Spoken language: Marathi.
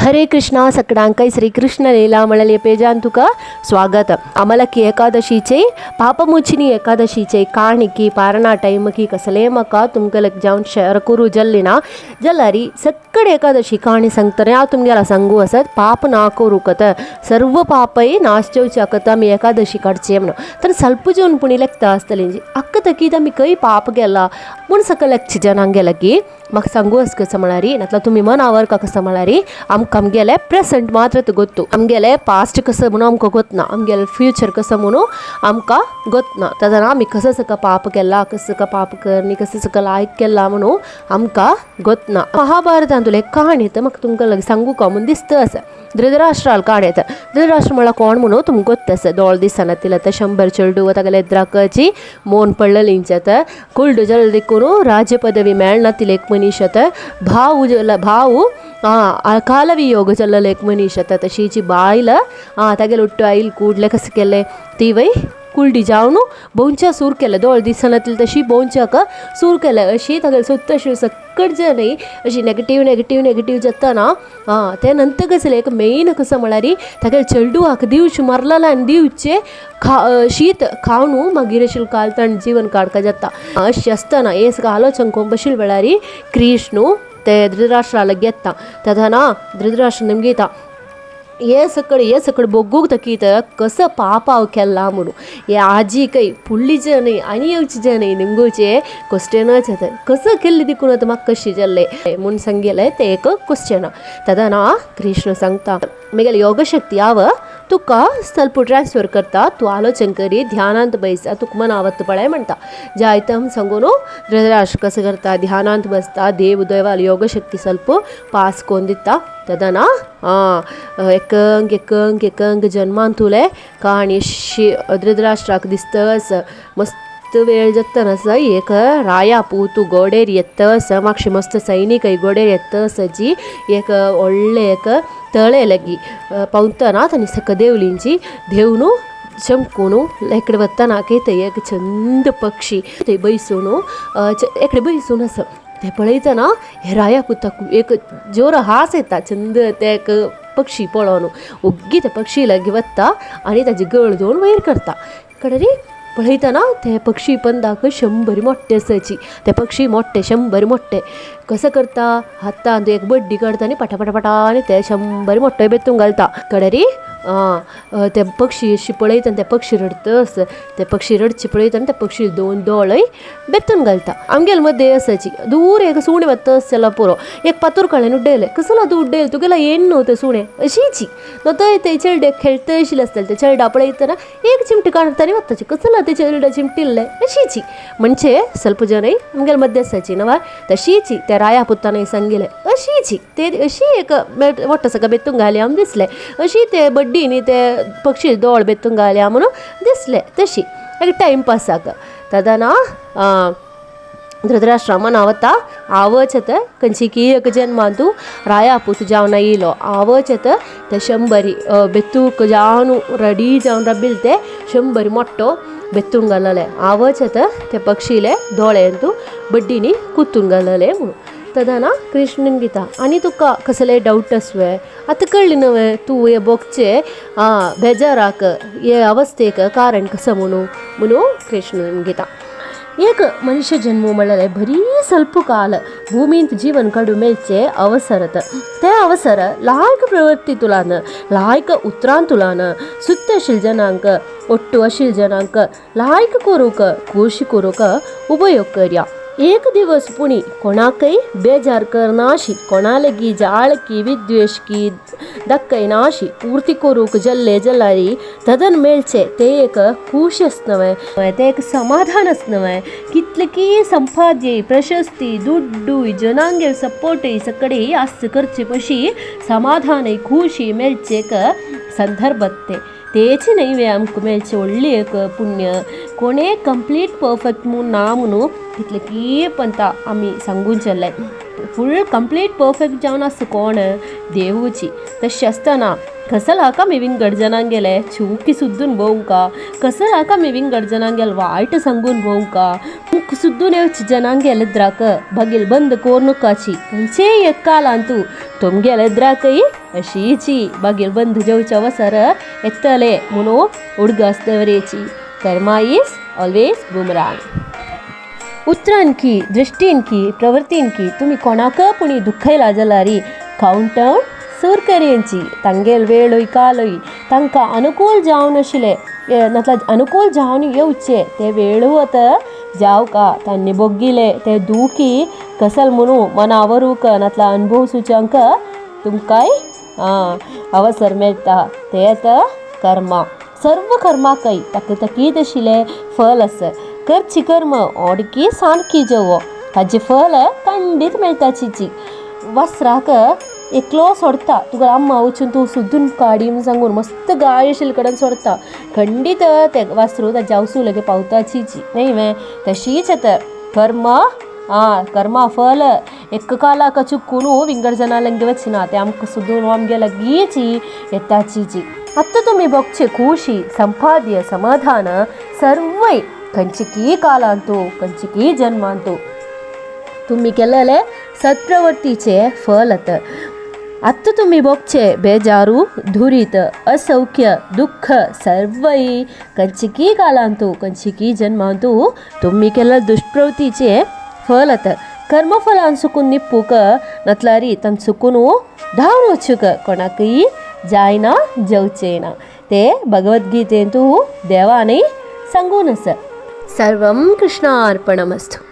हरे कृष्णा सगळ्यांका श्रीकृष्ण लीला म्हणले पेजान तुका स्वागत. अमलकी एकादशीचे पापमुचिनी एकादशीचे काणिकी पारणा टाइम की कसले मका तुमकलक जाऊन शेअर करू जल्लिना जल्लारी सगळे एकादशी काणी सांगतारे हांव तुमगेला सांगू असत पाप ना करू कत सर्व पापय नाशचवच्या कत आमी एकादशी काडचे म्हणून तर ಸ್ವಲ್ಪ जन पुणी लेखता आसतली अक्क तकीद आमी खंय पाप गेला म्हूण सकलची जनांक गेला की म्हाका सांगू अस कसं म्हळ्यारी नातला तुम्ही मनावर का कसं म्हळ्यारी आमगेले प्रेसेंट मात्र ಗೊತ್ತು आमगेले पास्ट कसं म्हणून आमकां ಗೊತ್ತना आमगेले फ्युचर कसं म्हणून आमकां ಗೊತ್ತना तदना आमी कसं सका पाप केला कसं सका पाप करनी कसं सका लायक केला म्हणून आमकां ಗೊತ್ತना. महाभारतांतून एक कहाणी तर म्हाका तुमकां सांगू का म्हणून दिसता आसा धृतराष्ट्राल काणी येता. धृतराष्ट्र म्हळ्यार कोण म्हणून तुमकां ಗೊತ್ತು आसा दोळ दिसना तिला तर 100 ಚೆಲ್ಡು तागेले एद्राकची मोन पडलेलींचेत कुल्ड जल देखून राज्य पदवी मेळना तिला एक मनीस येता भाऊ कालवियोग चल्लले एक मनीस येता तशीची बायल तागेले उट्टू आईल कूडले कसं केले ती वय कुल्डी जावन बोंच्या सूर केले दोळ दिसनातली तशी बोंच्याक सूर केले अशी तागेले सुत्त अशी सकट जन अशी नेगेटिव्ह जाताना ते नंतर कसले एक मेन कसं म्हळ्यार तागेले चेडू हाका दिवचे मरलेले आनी दिवचे शीत खावन मागीर अशी कालतण जीवन काडका जाता. अशी आसतना हे सगळं आलोचन कोण बशिल्ले वेळार कृष्ण ते धृतराष्ट्राला घेता तदना धृतराष्ट्र निमगे येता हे सकड बोगूक तकीत कसं पाप हांव केला म्हणून हे आजी काही फुडली जन आनी येवची जन निमगोचे क्वेश्चनच येता कसं केल्ली देखून म्हाका कशी जाल्ले म्हूण सांगलें ते एक क्वेश्चन. तदना कृष्ण सांगता म्हगेली योगशक्ती हांव तुका ಸ್ವಲ್ಪ ट्रान्सफर करता तूं आलोचन करी ध्यानांत बसता तुका मनावत पळय म्हणटा जायतं सांगून धृतराष्ट्र कसं करता ध्यानांत बसता देवाल योगशक्ती ಸ್ವಲ್ಪ पास कोण दिता. तदना एकंक जन्मान तुले कहाणी धृतराष्ट्राक दिसतस मस्त वेळ जातानास एक राया पूतू गोडेर येतस मागशी मस्त सैनिक गोडेर येतस जी एक ಒಳ್ಳೆ एक तळे लगी पावतना तांणी सक देवलींची देवनू चमकून इकडे वतना ते एक चंद पक्षी ते बैसून इकडे बैसून असं ते पळयतना हे राया पुताक एक जोर हास येता चंद ते एक पक्षी पळोवन ओग्गी त्या पक्षी लागी वता आनी ताजी गळ दोन वयर करता कडरी पळयतना ते पक्षी पंदाक 100 मोठे असायची ते पक्षी मोठे 100 मोठे कसं करता हातांत एक बड्डी काढता आनी पटापटा आनी ते 100 मोठे बेतून घालता कडरी ते पक्षी अशी पळयतना ते पक्षी रडतस ते पक्षी रडची पळयतना ते पक्षी दोन दोळय बेतून घालता. आमगेल मध्ये असायची दूर एक सुणे वतस चला पुरो एक पातूर कळ्यान उड्डयले कसला तू उड्डयले तुगेला येन नव्हतं सुणे अशीची न ते चेडे खेळत आशिल्ले आसतले ते चेडा पळयतना एक चिमटी काढतानी वताची कसला ते चेडा चिमटिल्ले अशीची म्हणजे ಸ್ವಲ್ಪ जन आमगेल मध्ये असायची नवा तशीची त्या राया पुतान सांगिले अशीची ते अशी एक मोठं सगळं बेतून घाल्या आम दिसले अशी ते बड्डीनी ते पक्षी दोळ बेतून घाल्या म्हणून दिसले तशी एक टाइमपासाक. तदना धृतराष्ट्र मनावता आवचत कंचिकी एक जन्मांतू रायापूत जावन येयलो आवचत ते 100 बेतूक जावन रेडी जावन रबिल ते 100 मोठो बेतून घालले आवचत ते पक्षीले दोळ्यांतू बड्डीनी कुतून घालले म्हणून. तदना कृष्णन गीता आणि तुका कसले डाऊट असवे आता कळली नवे तू हे बोगचे बेजाराक हे अवस्थेक कारण कसं म्हणू कृष्णन गीता एक मनुष्य जन्म म्हणले बरी ಸ್ವಲ್ಪ काल भूमींत जीवन काडू मेळचे अवसरत ते अवसर लायक प्रवृत्ती तुलान लायक उतरां तुलान सुत्त आशिल जनांक ಒಟ್ಟು आशिल जनांक लायक करूक खुशी करूक उपयोग करया. एक दिवस पुणी कोणाकय बेजार करनाशी कोणालगी जाळकी विद्वेषकी दक्कय नाशी पूर्ती करूक जल्ले जल्लारी तदन मेळचे ते एक खुशी असनवे ते एक समाधान असनवे कितले की संपाद्य प्रशस्ती दुड्डू जनांगेर सपोर्ट सकडे आस्त करचे पशी समाधान खुशी मेळचे संदर्भात तेची नैवे आमकां मेळचे व्हडली एक पुण्य कोणे कंप्लीट परफेक्ट म्हणून ना म्हणून तितले की पंता आमी सांगून चल्ले फुल कंप्लीट परफेक्ट जावन आसता कोण देवूची तशी असताना कसं का मी विंगड जनांग गेले चुकी सुद्धून भोवूं का कसं का मी विंगड जनांग गेल वाईट सांगून भोवूं का मुख सुद्धून येवची जनांग गेलद्राक बगील बंद कोर्नुकाची खंयचे एकालांतू तुमगेलद्राकई अशीची बगील बंद जेवच्या वसर एत्तले म्हणू उडगास्तवरेची कर्मा इज ऑलवेज बुमरांग उतरांकी दृष्टींकी प्रवृत्तींकी तुम्ही कोणाक पुणी दुखयला जाल्यार काउंटडाउन सूर करेंची तांगेल वेळोय कालोय तांकां अनुकूल जावन आशिल्ले नातला अनुकूल जावन येवचे ते वेळूत जाव का तांणी बोगिले ते दुखी कसल म्हणू मनावरूक नातला अनुभव सुचांक तुमकांय अवसर मेळटा तेत कर्मा सर्व कर्माकय तकीत आशिल्लें फल आसा करची कर्म ओडकी साणकी जेवो ताजें फल खंडीत मेळटा चिची वस्त्राक एकलो सोडता तुका अम्मा वचून तूं सुद्धून काडी म्हूण सांगून मस्त गाय आशिल्ले कडेन सोडता खंडीत ते वस्त्र ताज्या आवसू लगे पावता चिची न्ही वे तशीच कर्मा फल एक कालाक चुकून विंगड जनालंगे वचना ते आमकां सुद्धून आमगे लागींची येता चिची आतां तुमी बघचे खुशी संपाद्य समाधान सर्वय खंयचिकी कालांतू खंयचिकी जन्मांतू तुम्ही केलेले सत्प्रवृत्तीचे फल आत्ता तुम्ही बघचे बेजारू धुरीत असौख्य दुःख सर्वई खंयचिकी कालांतू खंयचिकी जन्मांतू तुम्ही केले दुष्प्रवृत्तीचे फल कर्मफलान सुकून निपूक नतलारी तम सुकून धांवन वचूक कोणाकय जायना जेवचेना ते भगवद्गीतेंतू देवाने सांगून आसा सर्वं कृष्णार्पणमस्तु।